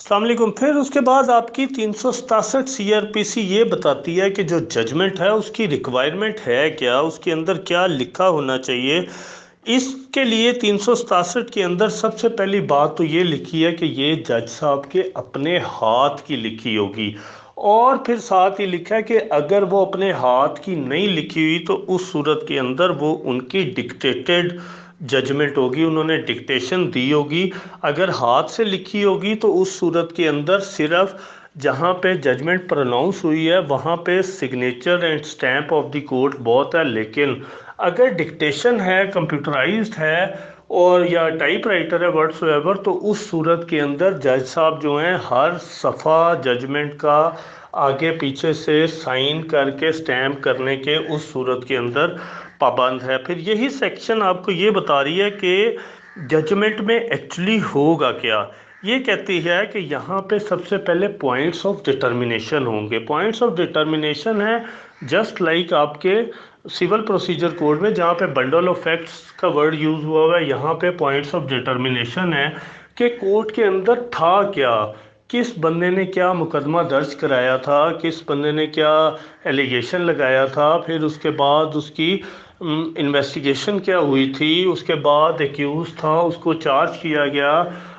अस्सलाम वालेकुम। फिर उसके बाद आपकी 367 सीआरपीसी ये बताती है कि जो जजमेंट है उसकी रिक्वायरमेंट है क्या, उसके अंदर क्या लिखा होना चाहिए। इसके लिए 367 के अंदर सबसे पहली बात तो ये लिखी है कि ये जज साहब के अपने हाथ की लिखी होगी। और फिर साथ ही लिखा है कि अगर वो अपने हाथ की नहीं लिखी हुई तो उस सूरत के अंदर वो उनकी डिक्टेटेड जजमेंट होगी, उन्होंने डिक्टेशन दी होगी। अगर हाथ से लिखी होगी तो उस सूरत के अंदर सिर्फ जहाँ पे जजमेंट प्रोनाउंस हुई है वहाँ पे signature and stamp of the court बहुत है। लेकिन अगर डिक्टेशन है, कंप्यूटराइज्ड है और या टाइपराइटर है व्हाट्सएवर, तो उस सूरत के अंदर जज साहब जो हैं हर सफ़ा जजमेंट का आगे पीछे से साइन करके स्टैम्प करने के उस सूरत के अंदर पाबंद है। फिर यही सेक्शन आपको ये बता रही है कि जजमेंट में एक्चुअली होगा क्या। ये कहती है कि यहाँ पे सबसे पहले पॉइंट्स ऑफ डिटर्मिनेशन होंगे। पॉइंट्स ऑफ डिटर्मिनेशन है जस्ट लाइक आपके सिविल प्रोसीजर कोड में जहाँ पे बंडल ऑफ फैक्ट्स का वर्ड यूज़ हुआ हुआ है, यहाँ पे पॉइंट्स ऑफ डिटर्मिनेशन है कि कोर्ट के अंदर था क्या, किस बंदे ने क्या मुकदमा दर्ज कराया था, किस बंदे ने क्या एलिगेशन लगाया था, फिर उसके बाद उसकी इन्वेस्टिगेशन क्या हुई थी, उसके बाद एक्यूज था उसको चार्ज किया गया,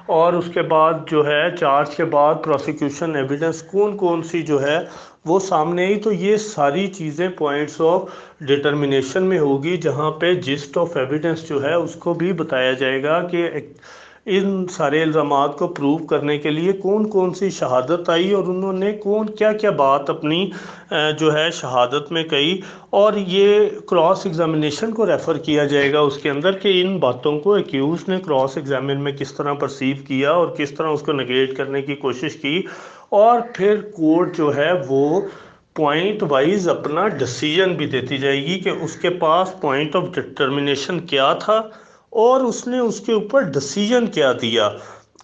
और उसके बाद जो है चार्ज के बाद प्रोसिक्यूशन एविडेंस कौन कौन सी जो है वो सामने आई। तो ये सारी चीज़ें पॉइंट्स ऑफ डिटर्मिनेशन में होगी, जहाँ पे जिस्ट ऑफ एविडेंस जो है उसको भी बताया जाएगा कि इन सारे इल्ज़ामात को प्रूव करने के लिए कौन कौन सी शहादत आई और उन्होंने कौन क्या क्या बात अपनी जो है शहादत में कही। और ये क्रॉस एग्जामिनेशन को रेफ़र किया जाएगा उसके अंदर कि इन बातों को एक्यूज ने क्रॉस एग्जामिन में किस तरह परसीव किया और किस तरह उसको नेगेट करने की कोशिश की। और फिर कोर्ट जो है वो पॉइंट वाइज अपना डिसीजन भी देती जाएगी कि उसके पास पॉइंट ऑफ डिटर्मिनेशन क्या था और उसने उसके ऊपर डिसीजन क्या दिया।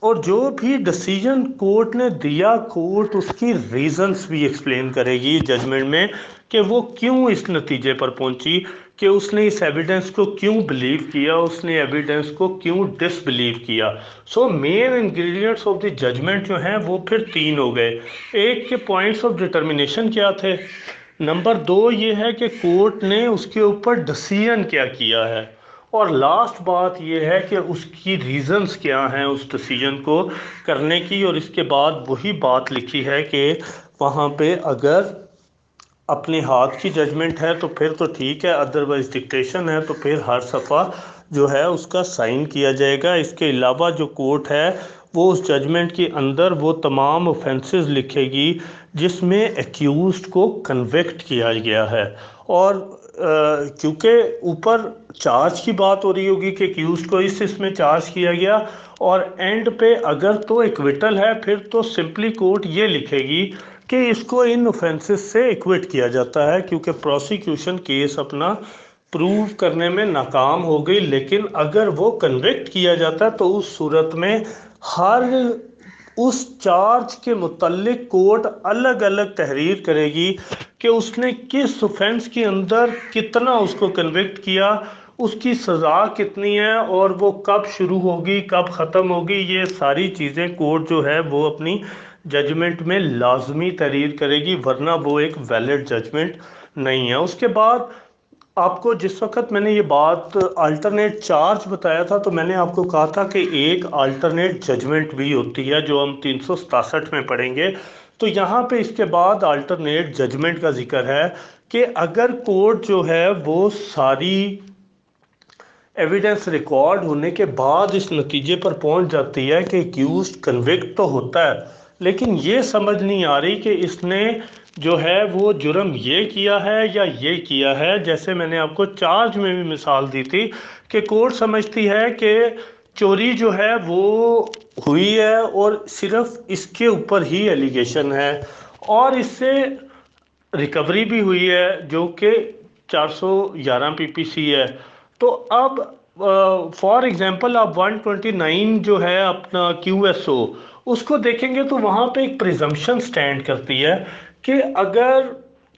और जो भी डिसीजन कोर्ट ने दिया, कोर्ट उसकी रीजंस भी एक्सप्लेन करेगी जजमेंट में कि वो क्यों इस नतीजे पर पहुंची, कि उसने इस एविडेंस को क्यों बिलीव किया, उसने एविडेंस को क्यों डिसबिलीव किया। So main ingredients of the judgement जो हैं वो फिर तीन हो गए। एक के पॉइंट्स ऑफ डिटर्मिनेशन क्या थे, नंबर दो ये है कि कोर्ट ने उसके ऊपर डिसीजन क्या किया है, और लास्ट बात यह है कि उसकी रीजंस क्या हैं उस डिसीजन को करने की। और इसके बाद वही बात लिखी है कि वहाँ पे अगर अपने हाथ की जजमेंट है तो फिर तो ठीक है, अदरवाइज डिक्टेशन है तो फिर हर सफ़ा जो है उसका साइन किया जाएगा। इसके अलावा जो कोर्ट है वो उस जजमेंट के अंदर वो तमाम ऑफेंसेस लिखेगी जिसमें एक्यूज्ड को कन्विक्ट किया गया है। और क्योंकि ऊपर चार्ज की बात हो रही होगी कि एक्यूज्ड को इस इसमें चार्ज किया गया, और एंड पे अगर तो एक्विटल है फिर तो सिंपली कोर्ट ये लिखेगी कि इसको इन ऑफेंसेस से एक्विट किया जाता है क्योंकि प्रोसिक्यूशन केस अपना प्रूव करने में नाकाम हो गई। लेकिन अगर वो कन्विक्ट किया जाता है तो उस सूरत में हर उस चार्ज के मुतल्लिक कोर्ट अलग अलग तहरीर करेगी कि उसने किस ऑफेंस के अंदर कितना उसको कन्विक्ट किया, उसकी सज़ा कितनी है और वो कब शुरू होगी कब ख़त्म होगी। ये सारी चीज़ें कोर्ट जो है वो अपनी जजमेंट में लाजमी तहरीर करेगी, वरना वो एक वैलिड जजमेंट नहीं है। उसके बाद आपको जिस वक्त मैंने ये बात अल्टरनेट चार्ज बताया था तो मैंने आपको कहा था कि एक अल्टरनेट जजमेंट भी होती है जो हम 367 में पढ़ेंगे। तो यहाँ पे इसके बाद अल्टरनेट जजमेंट का जिक्र है कि अगर कोर्ट जो है वो सारी एविडेंस रिकॉर्ड होने के बाद इस नतीजे पर पहुंच जाती है कि एक्यूज्ड कन्विक्ट तो होता है, लेकिन ये समझ नहीं आ रही कि इसने जो है वो जुर्म ये किया है या ये किया है। जैसे मैंने आपको चार्ज में भी मिसाल दी थी कि कोर्ट समझती है कि चोरी जो है वो हुई है और सिर्फ इसके ऊपर ही एलिगेशन है, और इससे रिकवरी भी हुई है जो कि 411 पीपीसी है। तो अब फॉर एग्जांपल आप 129 जो है अपना क्यूएसओ उसको देखेंगे तो वहाँ पे एक प्रिजम्पशन स्टैंड करती है कि अगर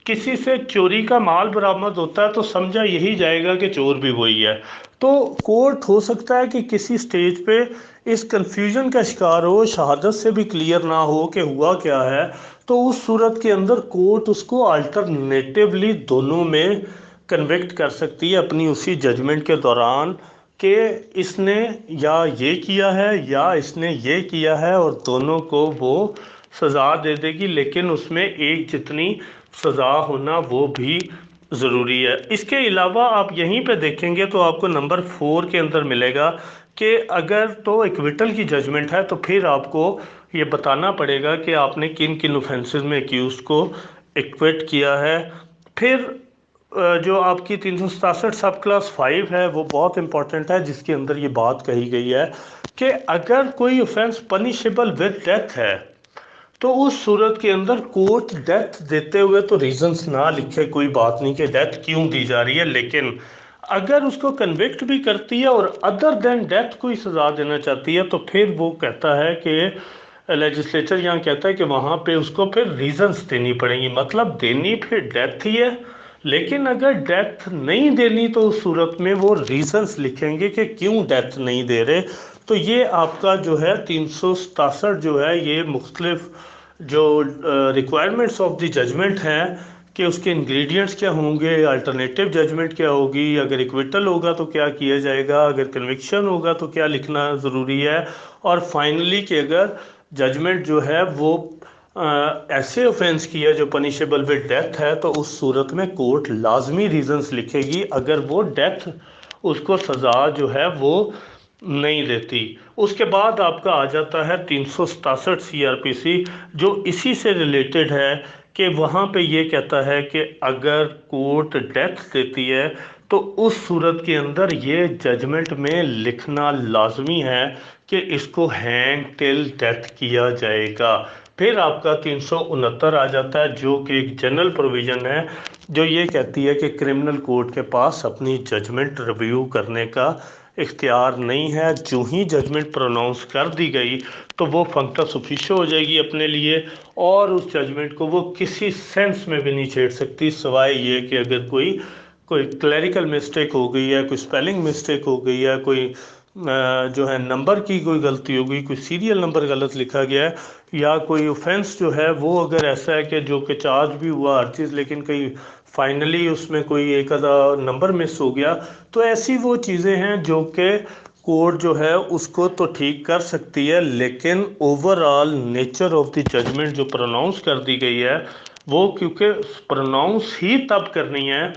किसी से चोरी का माल बरामद होता है तो समझा यही जाएगा कि चोर भी वही है। तो कोर्ट हो सकता है कि किसी स्टेज पे इस कंफ्यूजन का शिकार हो, शहादत से भी क्लियर ना हो कि हुआ क्या है, तो उस सूरत के अंदर कोर्ट उसको अल्टरनेटिवली दोनों में कन्विक्ट कर सकती है अपनी उसी जजमेंट के दौरान कि इसने या ये किया है या इसने ये किया है, और दोनों को वो सज़ा दे देगी, लेकिन उसमें एक जितनी सज़ा होना वो भी ज़रूरी है। इसके अलावा आप यहीं पे देखेंगे तो आपको नंबर 4 के अंदर मिलेगा कि अगर तो एक्विटल की जजमेंट है तो फिर आपको ये बताना पड़ेगा कि आपने किन किन ऑफेंसेस में एक्यूज को एक्विट किया है। फिर जो आपकी 367 सब क्लास 5 है वो बहुत इंपॉर्टेंट है, जिसके अंदर ये बात कही गई है कि अगर कोई ऑफेंस पनिशेबल विद डेथ है तो उस सूरत के अंदर कोर्ट डेथ देते हुए तो रीजंस ना लिखे, कोई बात नहीं कि डेथ क्यों दी जा रही है, लेकिन अगर उसको कन्विक्ट भी करती है और अदर देन डेथ कोई सज़ा देना चाहती है तो फिर वो कहता है कि लेजिस्लेचर यहाँ कहता है कि वहाँ पे उसको फिर रीजंस देनी पड़ेंगी, मतलब देनी फिर डेथ ही है, लेकिन अगर डेथ नहीं देनी तो उस सूरत में वो रीजंस लिखेंगे कि क्यों डेथ नहीं दे रहे। तो ये आपका जो है 367 जो है ये मुख्तलिफ जो रिक्वायरमेंट्स ऑफ द जजमेंट हैं कि उसके इंग्रेडिएंट्स क्या होंगे, अल्टरनेटिव जजमेंट क्या होगी, अगर इक्विटल होगा तो क्या किया जाएगा, अगर कन्विक्शन होगा तो क्या लिखना ज़रूरी है, और फाइनली कि अगर जजमेंट जो है वो ऐसे ऑफेंस की है जो पनिशेबल विद डेथ है तो उस सूरत में कोर्ट लाजमी रीजंस लिखेगी अगर वो डेथ उसको सज़ा जो है वो नहीं देती। उसके बाद आपका आ जाता है 367 सीआरपीसी जो इसी से रिलेटेड है कि वहाँ पे ये कहता है कि अगर कोर्ट डेथ देती है तो उस सूरत के अंदर ये जजमेंट में लिखना लाजमी है कि इसको हैंग टिल डेथ किया जाएगा। फिर आपका 369 आ जाता है जो कि एक जनरल प्रोविज़न है जो ये कहती है कि क्रिमिनल कोर्ट के पास अपनी जजमेंट रिव्यू करने का इख्तियार नहीं है, जो ही जजमेंट प्रोनाउंस कर दी गई तो वो फंक्टस ऑफिशियो हो जाएगी अपने लिए, और उस जजमेंट को वो किसी सेंस में भी नहीं छेड़ सकती सिवाय ये कि अगर कोई कोई क्लरिकल मिस्टेक हो गई है, कोई स्पेलिंग मिस्टेक हो गई है, कोई जो है नंबर की कोई गलती हो गई, कोई सीरियल नंबर गलत लिखा गया है, या कोई ऑफेंस जो है वो अगर ऐसा है कि जो कि चार्ज भी हुआ हर चीज़ लेकिन कहीं फाइनली उसमें कोई एक आधा नंबर मिस हो गया, तो ऐसी वो चीज़ें हैं जो कि कोर्ट जो है उसको तो ठीक कर सकती है, लेकिन overall nature of the judgement जो प्रोनाउंस कर दी गई है वो क्योंकि प्रोनाउंस ही तब करनी है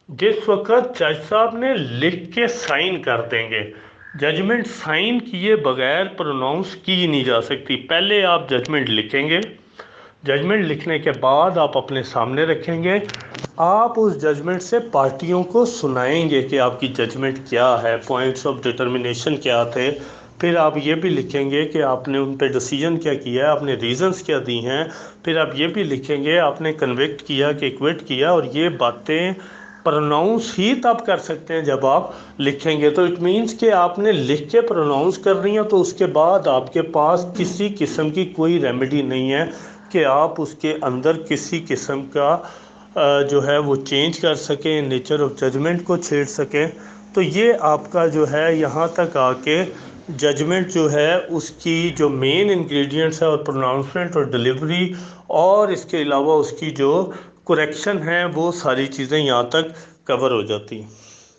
जिस वक्त जज साहब ने लिख के साइन कर देंगे। जजमेंट साइन किए बगैर प्रोनाउंस की नहीं जा सकती। पहले आप जजमेंट लिखेंगे, जजमेंट लिखने के बाद आप अपने सामने रखेंगे, आप उस जजमेंट से पार्टियों को सुनाएंगे कि आपकी जजमेंट क्या है, पॉइंट्स ऑफ डिटर्मिनेशन क्या थे, फिर आप ये भी लिखेंगे कि आपने उन पे डिसीजन क्या किया है, आपने रीजंस क्या दी हैं, फिर आप ये भी लिखेंगे आपने कन्विक्ट किया कि एक्विट किया, और ये बातें प्रोनाउंस ही तब कर सकते हैं जब आप लिखेंगे। तो इट मीन्स कि आपने लिख के प्रोनाउंस कर रही हैं तो उसके बाद आपके पास किसी किस्म की कोई रेमेडी नहीं है कि आप उसके अंदर किसी किस्म का जो है वो चेंज कर सकें, नेचर ऑफ जजमेंट को छेड़ सकें। तो ये आपका जो है यहाँ तक आके जजमेंट जो है उसकी जो मेन इंग्रेडिएंट्स है और प्रोनाउंसमेंट और डिलीवरी और इसके अलावा उसकी जो करेक्शन है वो सारी चीज़ें यहाँ तक कवर हो जाती हैं।